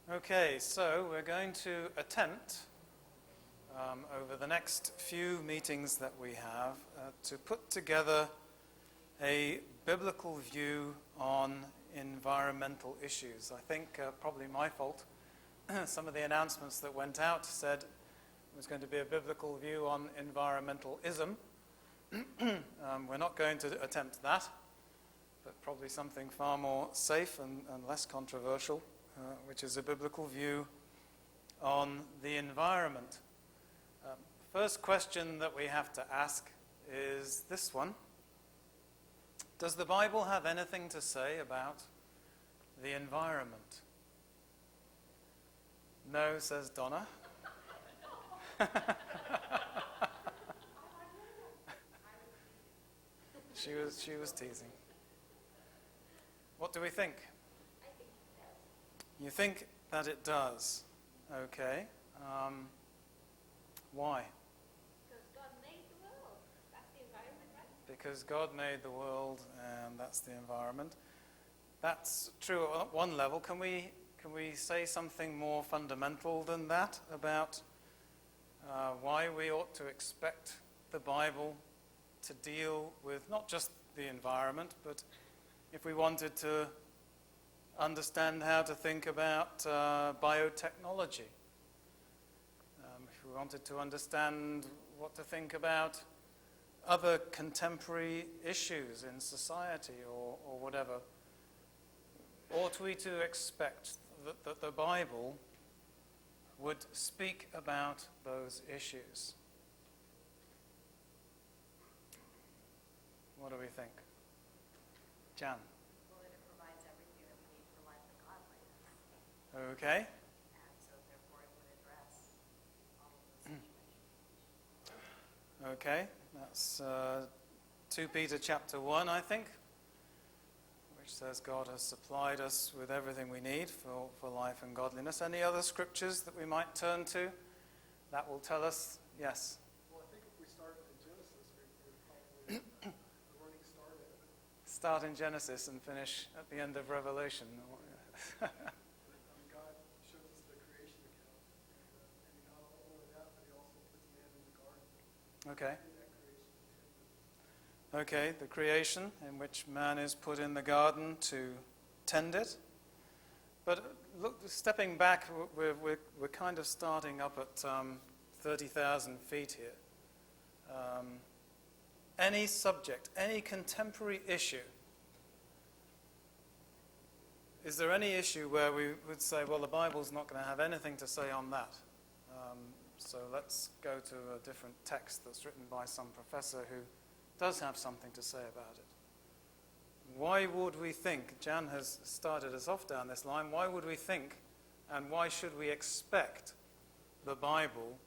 Okay, so we're going to attempt over the next few meetings that we have to put together a biblical view on environmental issues. I think probably my fault. Some of the announcements that went out said it was going to be a biblical view on environmentalism. We're not going to attempt that, but probably something far more safe and less controversial, which is a biblical view on the environment. First question that we have to ask is this one. Does the Bible have anything to say about the environment? No, says Donna. She was teasing. What do we think? I think it does. You think that it does? Okay. Why? Because God made the world. That's the environment, right? Because God made the world, and that's the environment. That's true at one level. Can we say something more fundamental than that about why we ought to expect the Bible to deal with not just the environment, but if we wanted to understand how to think about biotechnology, if we wanted to understand what to think about other contemporary issues in society or whatever, ought we to expect that the Bible would speak about those issues? What do we think? Jan? Well, that it provides everything that we need for life and godliness. Okay. And so therefore it would address all of those situations. Okay. That's 2 Peter chapter 1, I think, which says God has supplied us with everything we need for life and godliness. Any other scriptures that we might turn to that will tell us? Yes. Well, I think if we start in Genesis, we probably the running start at it. Start in Genesis and finish at the end of Revelation. God shows us the creation account, and not only that, but He also puts man in the garden. Okay. In that creation. Okay, the creation in which man is put in the garden to tend it. But look, stepping back, we're kind of starting up at 30,000 feet here. Any subject, any contemporary issue, is there any issue where we would say, well, the Bible's not going to have anything to say on that? So let's go to a different text that's written by some professor who does have something to say about it. Why would we think, Jan has started us off down this line, why would we think and why should we expect the Bible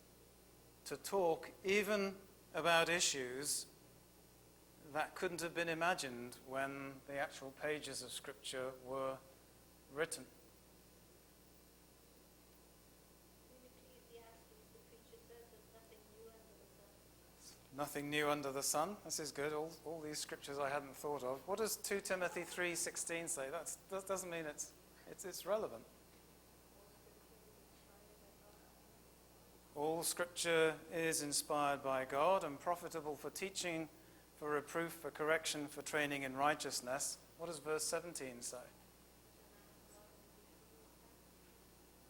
to talk even about issues that couldn't have been imagined when the actual pages of Scripture were written? In Ecclesiastes, the preacher says there's nothing new under the sun. Nothing new under the sun. This is good. All these scriptures I hadn't thought of. What does 2 Timothy 3:16 say? That doesn't mean it's relevant. All scripture is inspired by God and profitable for teaching, for reproof, for correction, for training in righteousness. What does verse 17 say?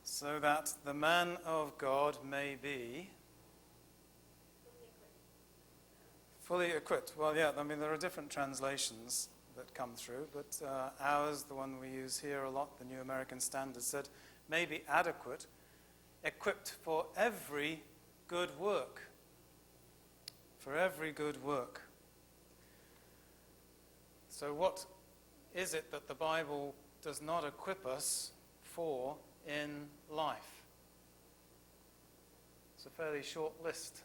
So that the man of God may be fully equipped. Well, yeah, I mean, there are different translations that come through, but ours, the one we use here a lot, the New American Standard, said, may be adequate, equipped for every good work. For every good work. So what is it that the Bible does not equip us for in life? It's a fairly short list.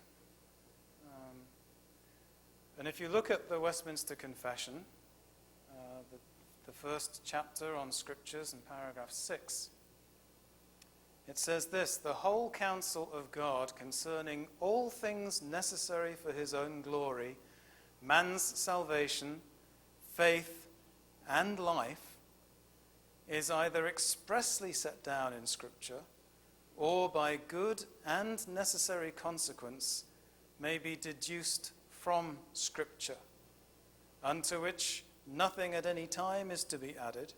And if you look at the Westminster Confession, the first chapter on Scriptures in paragraph 6, it says this: the whole counsel of God concerning all things necessary for his own glory, man's salvation, faith, and life, is either expressly set down in Scripture or by good and necessary consequence may be deduced from Scripture, unto which nothing at any time is to be added,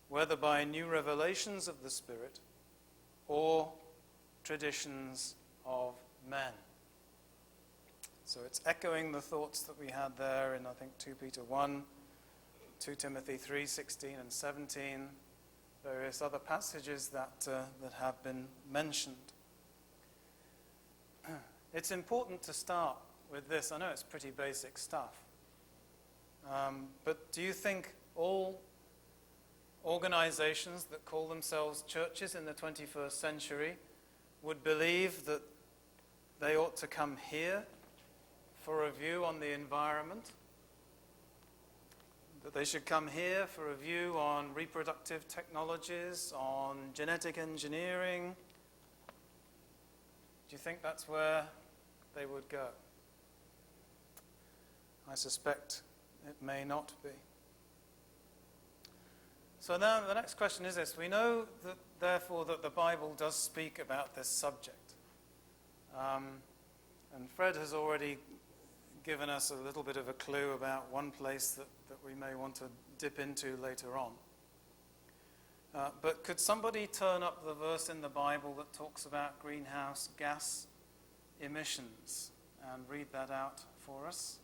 whether by new revelations of the Spirit or traditions of men. So it's echoing the thoughts that we had there in, I think, 2 Peter 1, 2 Timothy 3, 16 and 17, various other passages that have been mentioned. It's important to start with this. I know it's pretty basic stuff. But do you think all organizations that call themselves churches in the 21st century would believe that they ought to come here for a view on the environment? That they should come here for a view on reproductive technologies, on genetic engineering? Do you think that's where they would go? I suspect it may not be. So now the next question is this. We know that, therefore, that the Bible does speak about this subject. And Fred has already given us a little bit of a clue about one place that we may want to dip into later on. But could somebody turn up the verse in the Bible that talks about greenhouse gas emissions and read that out for us?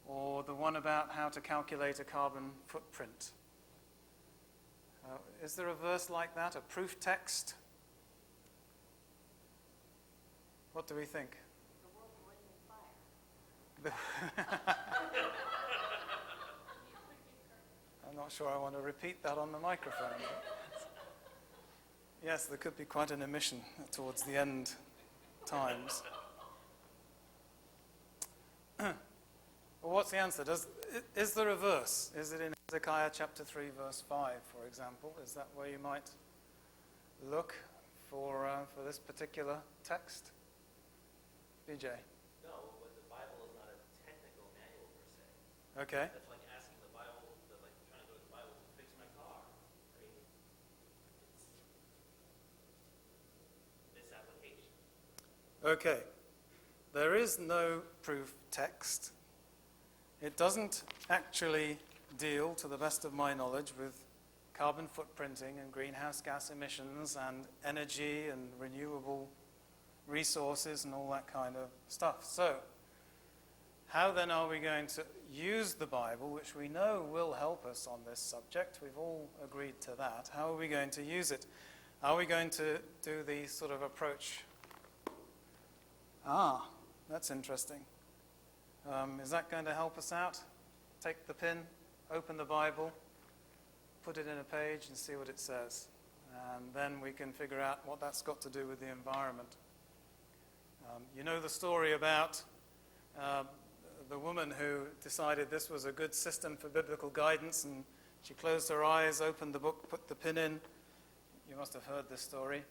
Or the one about how to calculate a carbon footprint? Is there a verse like that, a proof text? What do we think? The world going in fire. I'm not sure I want to repeat that on the microphone. Yes, there could be quite an emission towards the end times. Well, what's the answer? Is there a verse? Is it in Hezekiah chapter 3, verse 5, for example? Is that where you might look for this particular text? BJ? No, but the Bible is not a technical manual per se. Okay. That's like asking the Bible, like trying to go to the Bible to fix my car. Right? It's misapplication. Okay. There is no proof text. It doesn't actually deal, to the best of my knowledge, with carbon footprinting and greenhouse gas emissions and energy and renewable resources and all that kind of stuff. So, how then are we going to use the Bible, which we know will help us on this subject? We've all agreed to that. How are we going to use it? Are we going to do the sort of approach? That's interesting. Is that going to help us out? Take the pen, open the Bible, put it in a page and see what it says. And then we can figure out what that's got to do with the environment. You know the story about the woman who decided this was a good system for biblical guidance, and she closed her eyes, opened the book, put the pin in. You must have heard this story.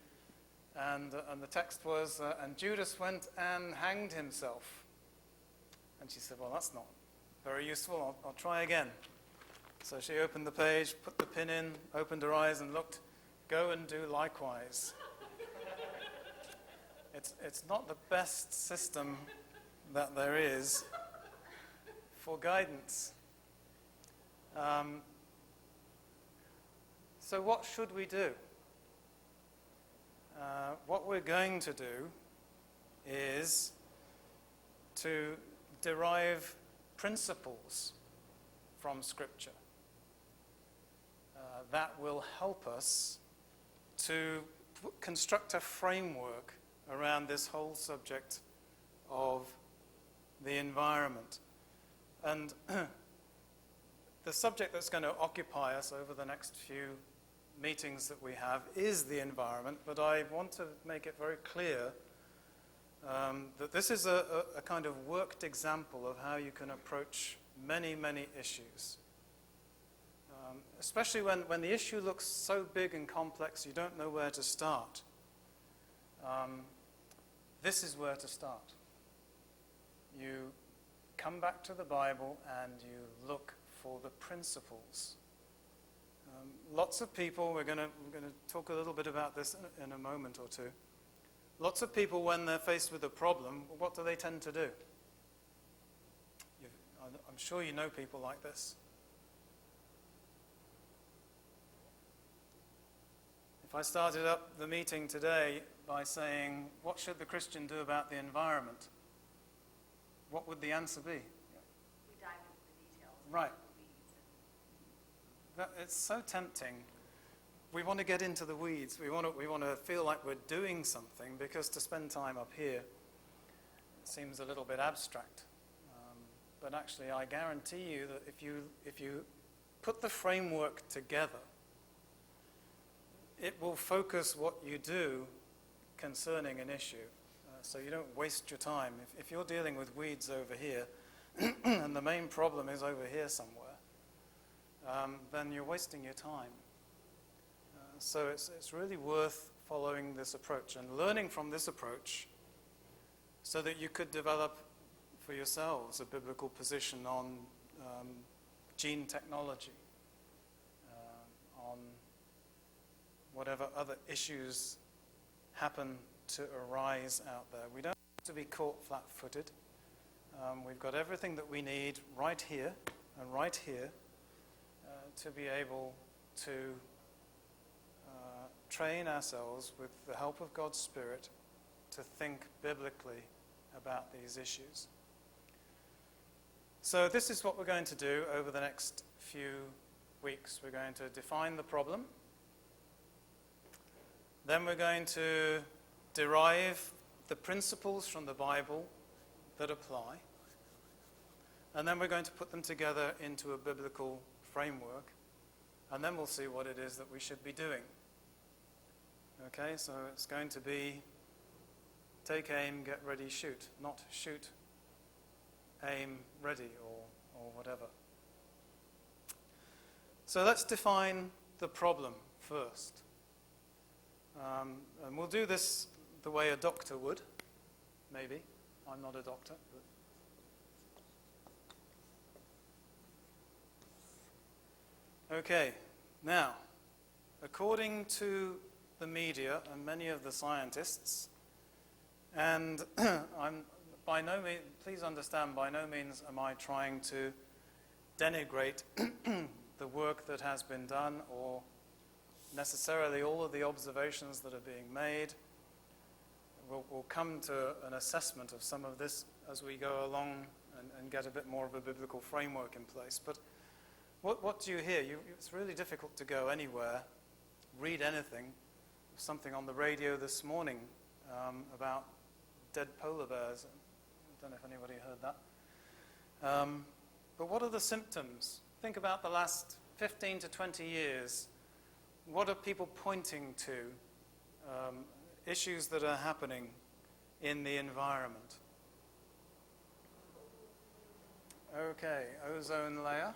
And the text was, and Judas went and hanged himself. And she said, well, that's not very useful. I'll try again. So she opened the page, put the pin in, opened her eyes and looked, go and do likewise. It's not the best system that there is for guidance. So what should we do? What we're going to do is to derive principles from Scripture that will help us to construct a framework around this whole subject of the environment. And the subject that's going to occupy us over the next few meetings that we have is the environment, but I want to make it very clear that this is a kind of worked example of how you can approach many, many issues. Especially when the issue looks so big and complex, you don't know where to start. This is where to start. You come back to the Bible and you look for the principles lots of people, we're going to talk a little bit about this in a moment or two. Lots of people, when they're faced with a problem, what do they tend to do? I'm sure you know people like this. If I started up the meeting today by saying, what should the Christian do about the environment? What would the answer be? We dive into the details. Right. The weeds and It's so tempting. We want to get into the weeds. We want to feel like we're doing something, because to spend time up here seems a little bit abstract. But actually, I guarantee you that if you put the framework together, it will focus what you do concerning an issue. So you don't waste your time. If you're dealing with weeds over here, and the main problem is over here somewhere, then you're wasting your time. So it's really worth following this approach and learning from this approach, so that you could develop for yourselves a biblical position on gene technology, on whatever other issues happen to arise out there. We don't have to be caught flat-footed. We've got everything that we need right here and right here to be able to train ourselves with the help of God's Spirit to think biblically about these issues. So this is what we're going to do over the next few weeks. We're going to define the problem. Then we're going to derive the principles from the Bible that apply. And then we're going to put them together into a biblical framework. And then we'll see what it is that we should be doing. Okay, so it's going to be take aim, get ready, shoot. Not shoot, aim, ready, or whatever. So let's define the problem first. And we'll do this the way a doctor would, maybe. I'm not a doctor. But okay, now, according to the media and many of the scientists, and I'm by no means, please understand, by no means am I trying to denigrate the work that has been done or necessarily all of the observations that are being made. We'll come to an assessment of some of this as we go along and get a bit more of a biblical framework in place. But what do you hear? It's really difficult to go anywhere, read anything. Something on the radio this morning about dead polar bears. I don't know if anybody heard that. But what are the symptoms? Think about the last 15 to 20 years. What are people pointing to? Issues that are happening in the environment. Okay, ozone layer.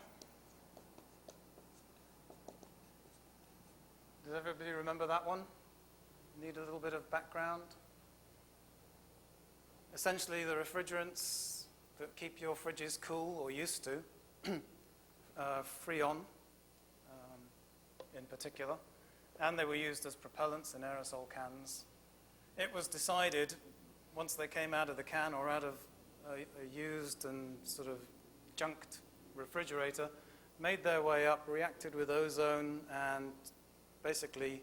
Does everybody remember that one? Need a little bit of background? Essentially, the refrigerants that keep your fridges cool, or used to, Freon in particular, and they were used as propellants in aerosol cans. It was decided, once they came out of the can or out of a used and sort of junked refrigerator, made their way up, reacted with ozone, and basically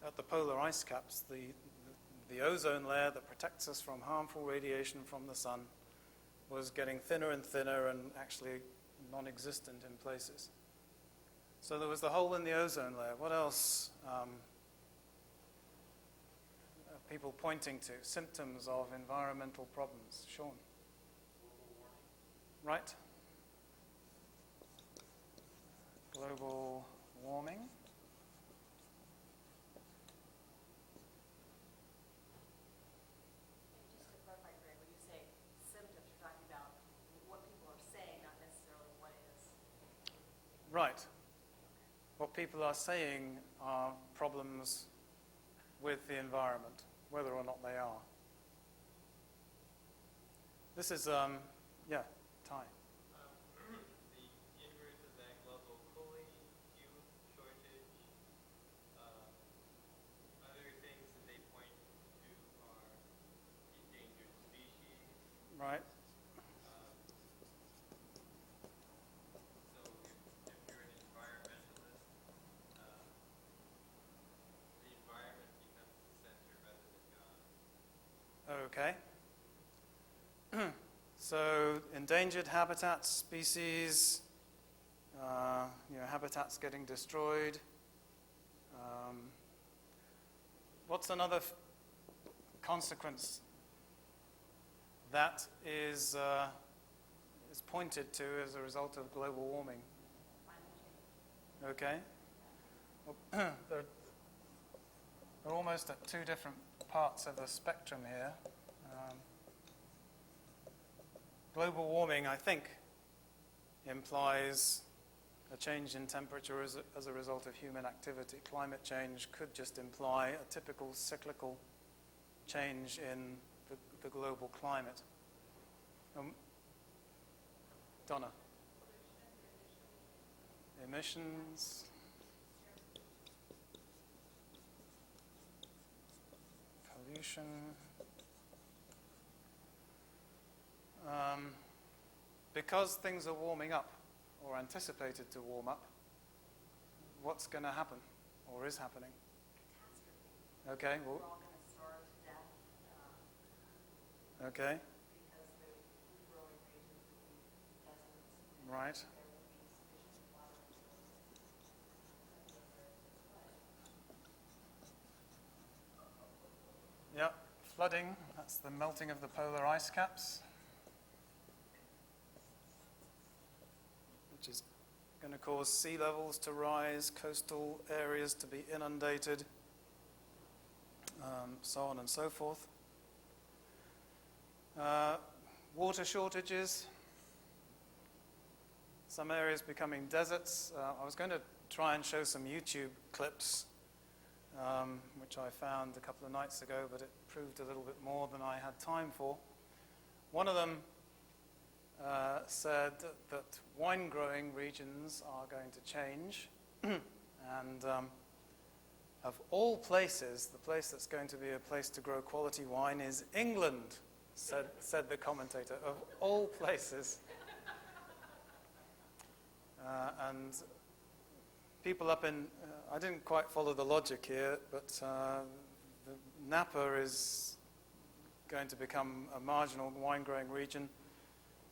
at the polar ice caps, the ozone layer that protects us from harmful radiation from the sun was getting thinner and thinner and actually non-existent in places. So there was the hole in the ozone layer. What else are people pointing to? Symptoms of environmental problems. Sean? Right. Global warming. just to clarify, Greg, when you say symptoms, you're talking about what people are saying, not necessarily what is. Right. What people are saying are problems with the environment, whether or not they are. This is, yeah, Ty. The inverse of that global cooling, fuel shortage, Okay? So endangered habitats, species, habitats getting destroyed. What's another consequence that is pointed to as a result of global warming? Okay. Well, they're almost at two different parts of the spectrum here. Global warming, I think, implies a change in temperature as a result of human activity. Climate change could just imply a typical cyclical change in the global climate. Donna? Emissions. Pollution. Because things are warming up, or anticipated to warm up, what's going to happen, or is happening? Catastrophe. Okay, We're well, all going to starve to death okay, because the food-growing regions will be deserts. right. There will be sufficient water resources that desert display. Yep, flooding, that's the melting of the polar ice caps, which is going to cause sea levels to rise, coastal areas to be inundated, so on and so forth. Water shortages, some areas becoming deserts. I was going to try and show some YouTube clips, which I found a couple of nights ago, but it proved a little bit more than I had time for. One of them said that wine-growing regions are going to change, and of all places, the place that's going to be a place to grow quality wine is England, said the commentator. Of all places. And people up in, I didn't quite follow the logic here, but the Napa is going to become a marginal wine-growing region.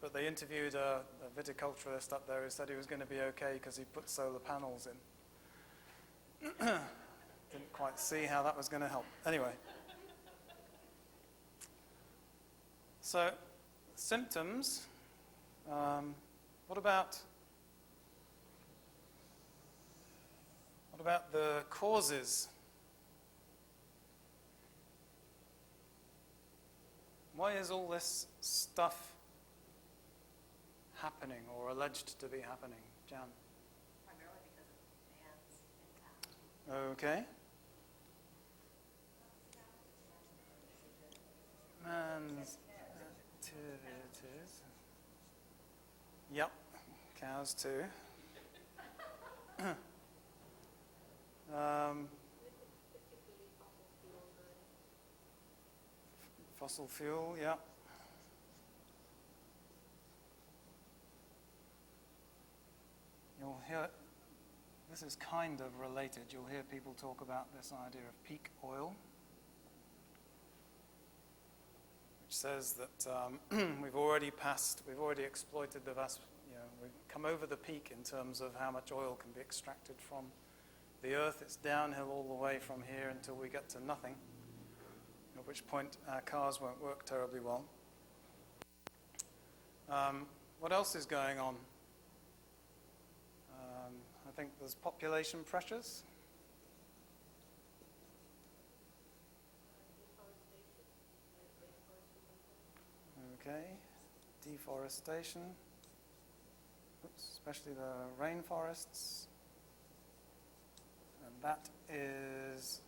But they interviewed a viticulturist up there who said he was going to be okay because he put solar panels in. Didn't quite see how that was going to help. Anyway. So, symptoms. What about the causes? Why is all this stuff happening or alleged to be happening? Jan? Primarily because of man's impact. Okay. Man's activities. Yep, cows too. Particularly fossil fuel burning. Fossil fuel, yeah. You'll hear, this is kind of related, you'll hear people talk about this idea of peak oil, which says that we've already exploited the vast, we've come over the peak in terms of how much oil can be extracted from the earth. It's downhill all the way from here until we get to nothing, at which point our cars won't work terribly well. What else is going on? I think there's population pressures. Okay, deforestation, especially the rainforests. And that is,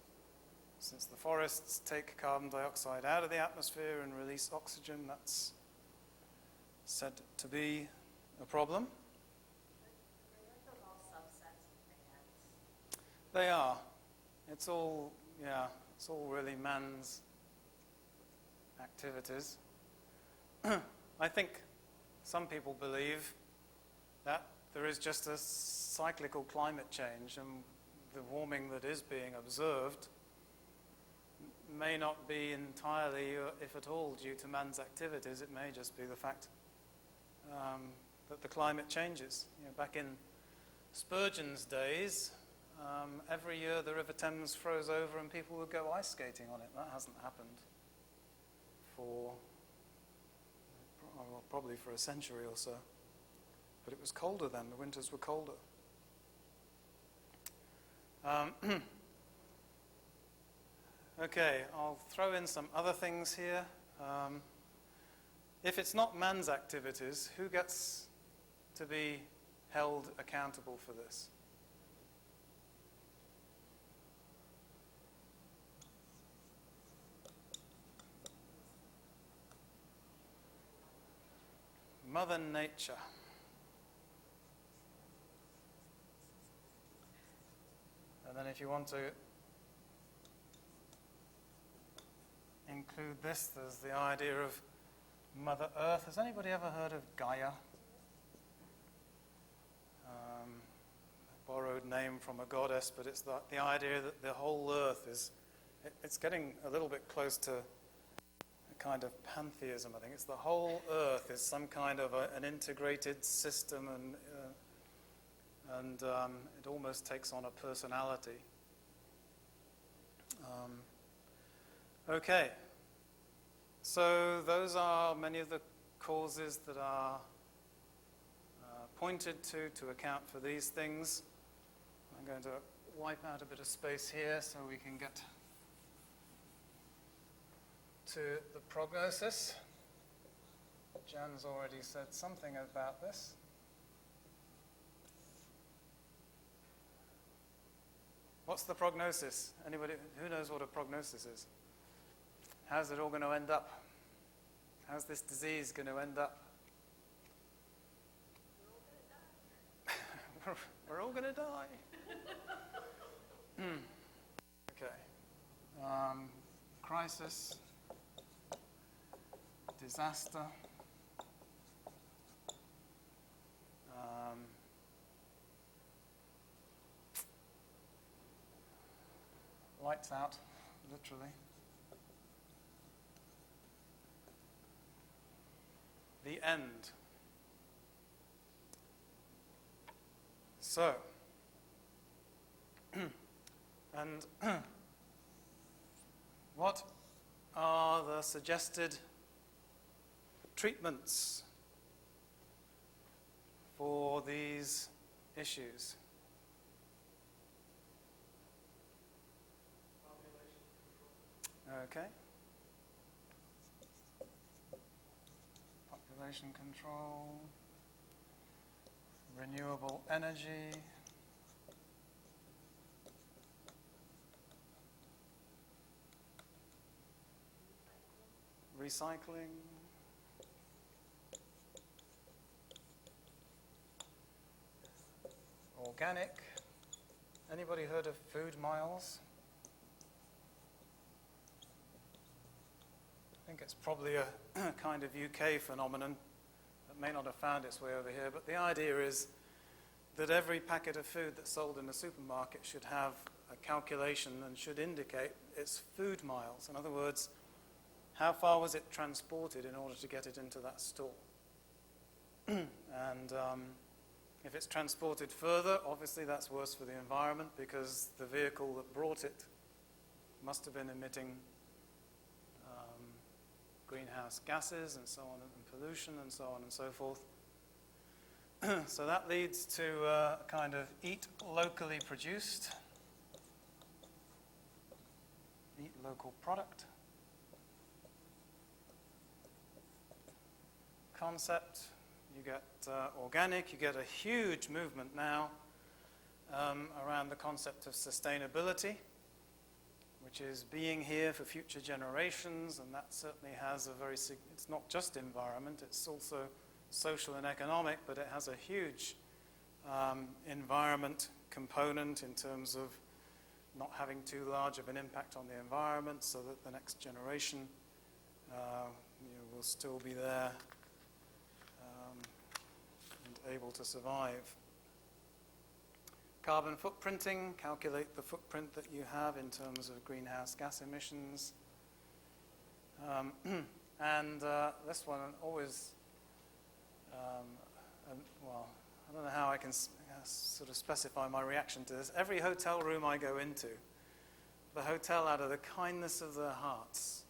since the forests take carbon dioxide out of the atmosphere and release oxygen, that's said to be a problem. Aren't those all subsets of man's? They are. It's all really man's activities. I think some people believe that there is just a cyclical climate change, and the warming that is being observed may not be entirely, if at all, due to man's activities. It may just be the fact that the climate changes. Back in Spurgeon's days, every year the River Thames froze over and people would go ice skating on it. That hasn't happened for, well, probably for a century or so. But it was colder then. The winters were colder. Okay, I'll throw in some other things here. If it's not man's activities, who gets to be held accountable for this? Mother Nature. And then if you want to include this, there's the idea of Mother Earth. Has anybody ever heard of Gaia? A borrowed name from a goddess, but it's the idea that the whole Earth is, it's getting a little bit close to a kind of pantheism, I think. It's the whole Earth is some kind of an integrated system, and it almost takes on a personality. Okay, so those are many of the causes that are pointed to account for these things. I'm going to wipe out a bit of space here so we can get to the prognosis. Jan's already said something about this. What's the prognosis? Anybody who knows what a prognosis is? How's it all going to end up? How's this disease going to end up? We're all going to die. Okay. Crisis, disaster, lights out, literally. The end. So, and what are the suggested treatments for these issues? Okay. Population control, renewable energy, recycling, organic. Anybody heard of food miles? I think it's probably a kind of UK phenomenon that may not have found its way over here, but the idea is that every packet of food that's sold in a supermarket should have a calculation and should indicate its food miles. In other words, how far was it transported in order to get it into that store? And if it's transported further, obviously that's worse for the environment because the vehicle that brought it must have been emitting greenhouse gases and so on, and pollution and so on and so forth. So that leads to a kind of eat locally produced, eat local product concept. You get organic, you get a huge movement now around the concept of sustainability, which is being here for future generations, and that certainly has a very, it's not just environment, it's also social and economic, but it has a huge environment component in terms of not having too large of an impact on the environment so that the next generation will still be there and able to survive. carbon footprinting, calculate the footprint that you have in terms of greenhouse gas emissions. And this one always, well, I don't know how I can sort of specify my reaction to this. Every hotel room I go into, the hotel, out of the kindness of their hearts,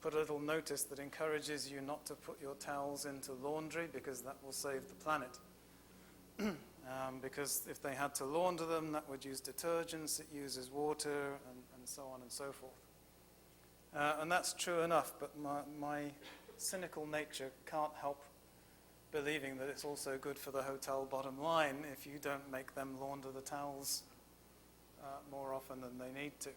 put a little notice that encourages you not to put your towels into laundry because that will save the planet. Because if they had to launder them, that would use detergents, it uses water, and so on and so forth. And that's true enough, but my cynical nature can't help believing that it's also good for the hotel bottom line if you don't make them launder the towels more often than they need to.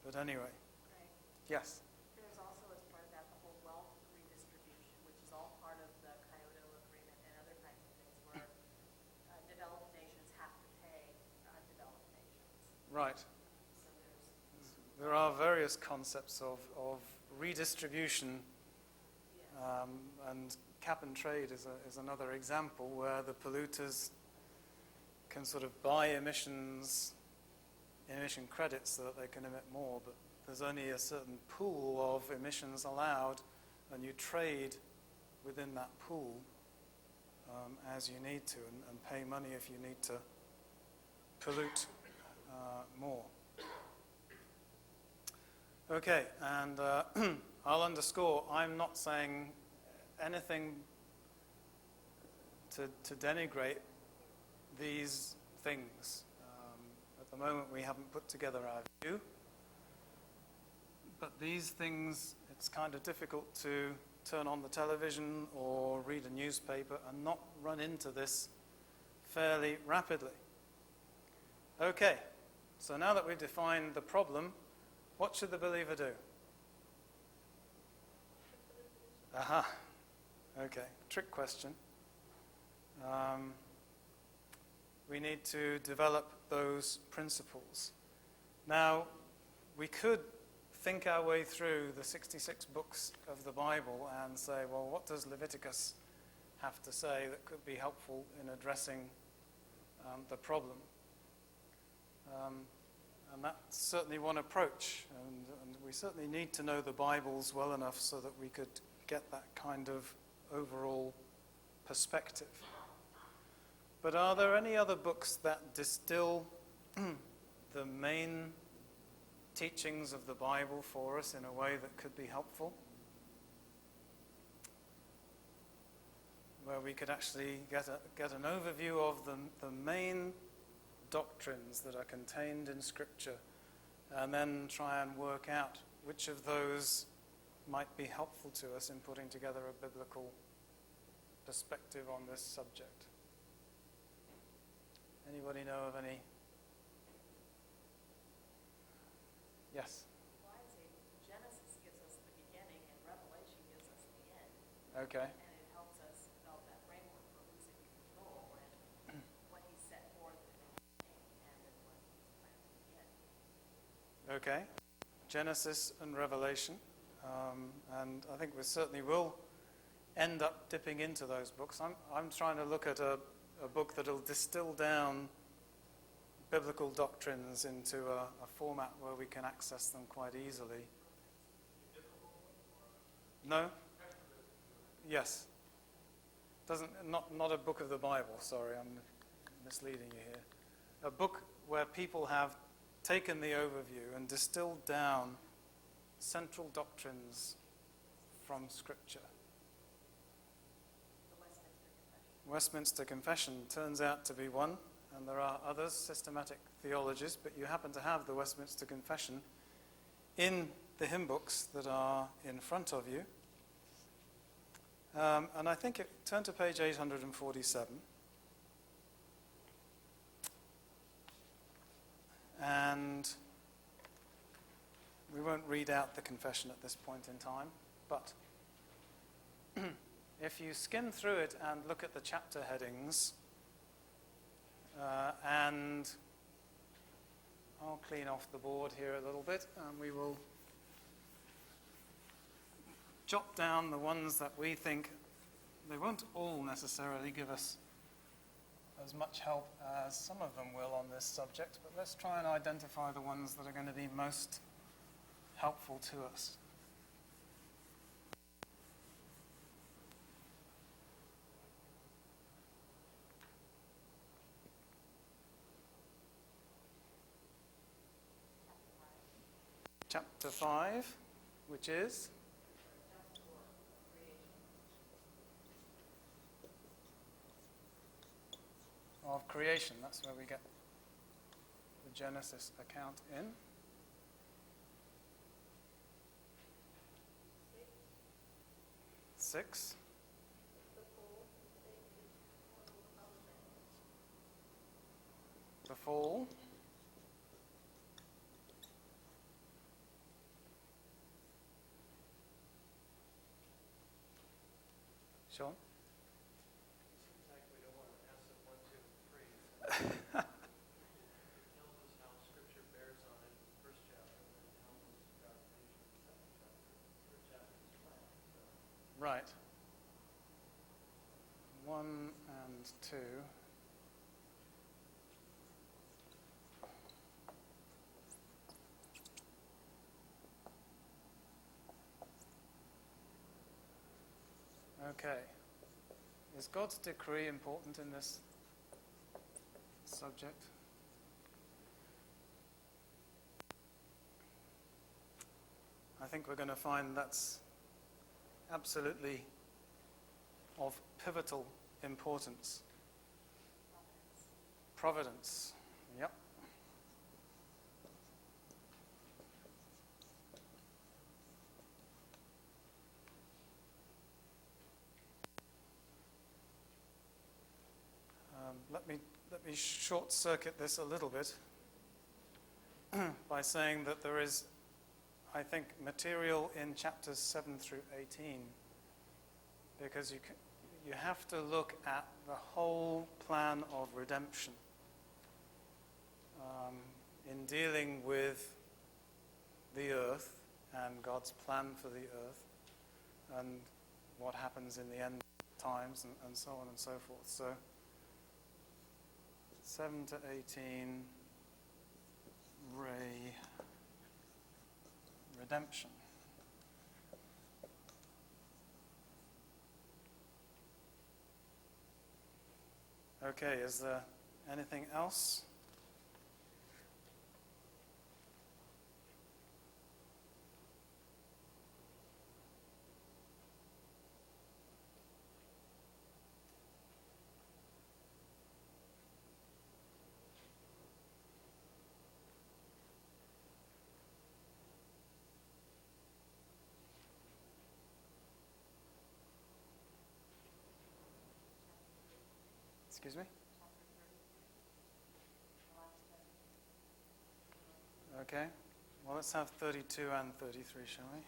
But anyway, Right. yes? There's also, as part of that, the whole wealth redistribution, which is all part of the Kyoto Agreement and other kinds of things where developed nations have to pay developed nations. Right. So There are various concepts of redistribution, yeah. and cap and trade is another example where the polluters can sort of buy emission credits so that they can emit more, but there's only a certain pool of emissions allowed, and you trade within that pool as you need to, and pay money if you need to pollute more. Okay, and I'll underscore, I'm not saying anything to denigrate these things. At the moment, we haven't put together our view. But these things, it's kind of difficult to turn on the television or read a newspaper and not run into this fairly rapidly. Okay, so now that we've defined the problem, what should the believer do? Aha. Okay, trick question. We need to develop those principles. Now, we could think our way through the 66 books of the Bible and say, well, what does Leviticus have to say that could be helpful in addressing the problem? And that's certainly one approach, and we certainly need to know the Bibles well enough so that we could get that kind of overall perspective. But are there any other books that distill the main teachings of the Bible for us in a way that could be helpful? Where we could actually get an overview of the main doctrines that are contained in Scripture, and then try and work out which of those might be helpful to us in putting together a biblical perspective on this subject. Anybody know of any? Yes? Well, I'd say Genesis gives us the beginning and Revelation gives us the end. Okay. And it helps us develop that framework for who's in control and what he set forth in the beginning and then what he's planned to the end. Okay. Genesis and Revelation. And I think we certainly will end up dipping into those books. I'm trying to look at a book that will distill down biblical doctrines into a format where we can access them quite easily. No? Yes. Not a book of the Bible, sorry, I'm misleading you here. A book where people have taken the overview and distilled down central doctrines from Scripture. The Westminster Confession turns out to be one, and there are others, systematic theologies, but you happen to have the Westminster Confession in the hymn books that are in front of you. And I think turn to page 847. And we won't read out the confession at this point in time, but if you skim through it and look at the chapter headings, and I'll clean off the board here a little bit, and we will jot down the ones that we think, they won't all necessarily give us as much help as some of them will on this subject, but let's try and identify the ones that are going to be most helpful to us. Chapter 5, which is of creation. That's where we get the Genesis account in. 6. The fall. Sean? Seems like we don't want to ask them 1, 2, and 3. It tells us how Scripture bears on it in the first chapter, and then tells us about creation in the second chapter. The third chapter is planned. So Right. 1 and 2. Okay. Is God's decree important in this subject? I think we're going to find that's absolutely of pivotal importance. Providence. Yep. Let me short circuit this a little bit by saying that there is, I think, material in chapters 7 through 18, because you have to look at the whole plan of redemption in dealing with the earth and God's plan for the earth and what happens in the end times and so on and so forth. So 7 to 18, redemption. Okay, is there anything else? Excuse me? Okay. Well, let's have 32 and 33, shall we?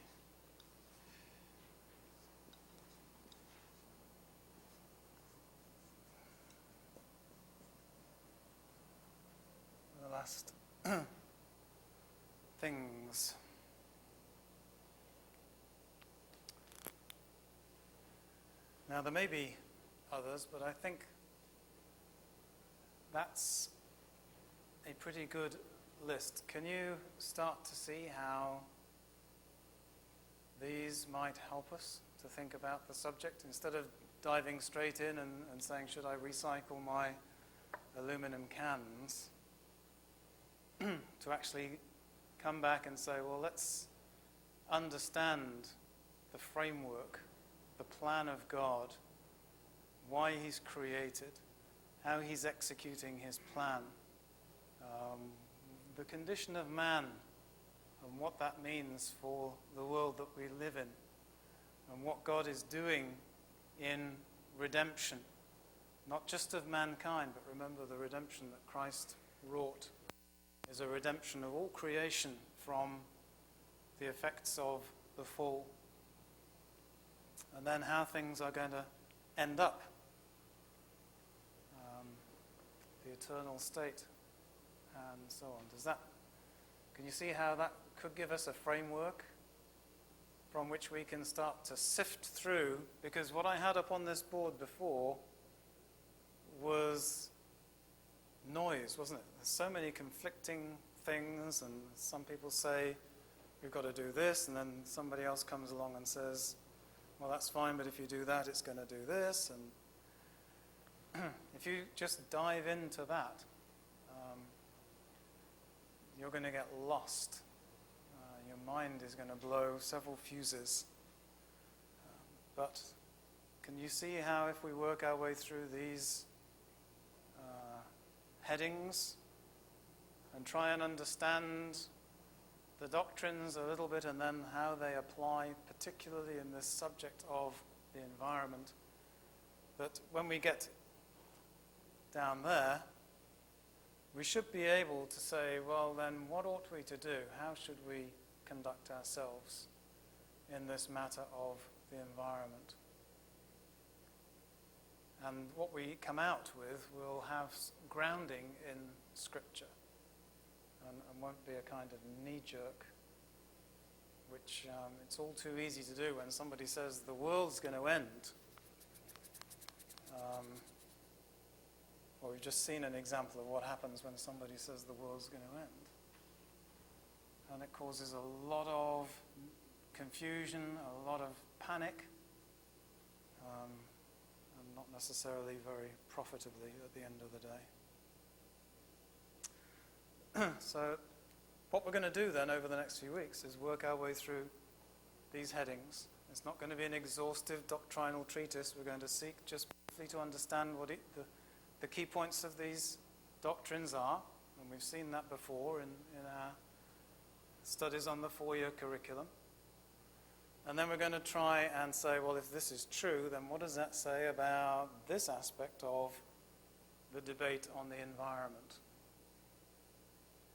The last things. Now, there may be others, but I think that's a pretty good list. Can you start to see how these might help us to think about the subject instead of diving straight in and saying, should I recycle my aluminum cans, to actually come back and say, well, let's understand the framework, the plan of God, why He's created, how He's executing His plan, the condition of man and what that means for the world that we live in, and what God is doing in redemption, not just of mankind, but remember the redemption that Christ wrought is a redemption of all creation from the effects of the fall, and then how things are going to end up, the eternal state, and so on. Can you see how that could give us a framework from which we can start to sift through? Because what I had up on this board before was noise, wasn't it? There's so many conflicting things, and some people say, we've got to do this, and then somebody else comes along and says, well, that's fine, but if you do that, it's going to do this. And if you just dive into that, you're going to get lost. Your mind is going to blow several fuses. But can you see how if we work our way through these headings and try and understand the doctrines a little bit and then how they apply, particularly in this subject of the environment, that when we get down there, we should be able to say, well, then what ought we to do? How should we conduct ourselves in this matter of the environment? And what we come out with will have grounding in Scripture and won't be a kind of knee-jerk, which it's all too easy to do when somebody says the world's going to end. Well, we've just seen an example of what happens when somebody says the world's going to end. And it causes a lot of confusion, a lot of panic, and not necessarily very profitably at the end of the day. So what we're going to do then over the next few weeks is work our way through these headings. It's not going to be an exhaustive doctrinal treatise. We're going to seek just briefly to understand what the key points of these doctrines are, and we've seen that before in our studies on the 4-year curriculum. And then we're going to try and say, well, if this is true, then what does that say about this aspect of the debate on the environment?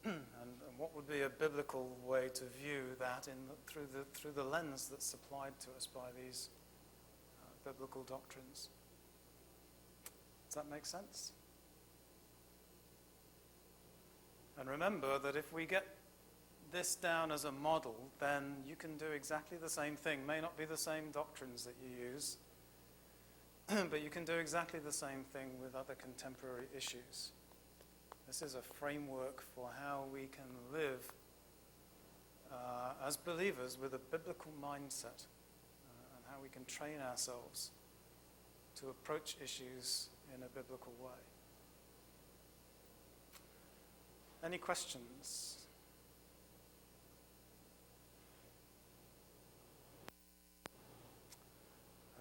and what would be a biblical way to view that through the lens that's supplied to us by these biblical doctrines? Does that make sense? And remember that if we get this down as a model, then you can do exactly the same thing. May not be the same doctrines that you use, but you can do exactly the same thing with other contemporary issues. This is a framework for how we can live as believers with a biblical mindset, and how we can train ourselves to approach issues in a biblical way. Any questions?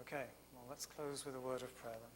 Okay, well, let's close with a word of prayer then.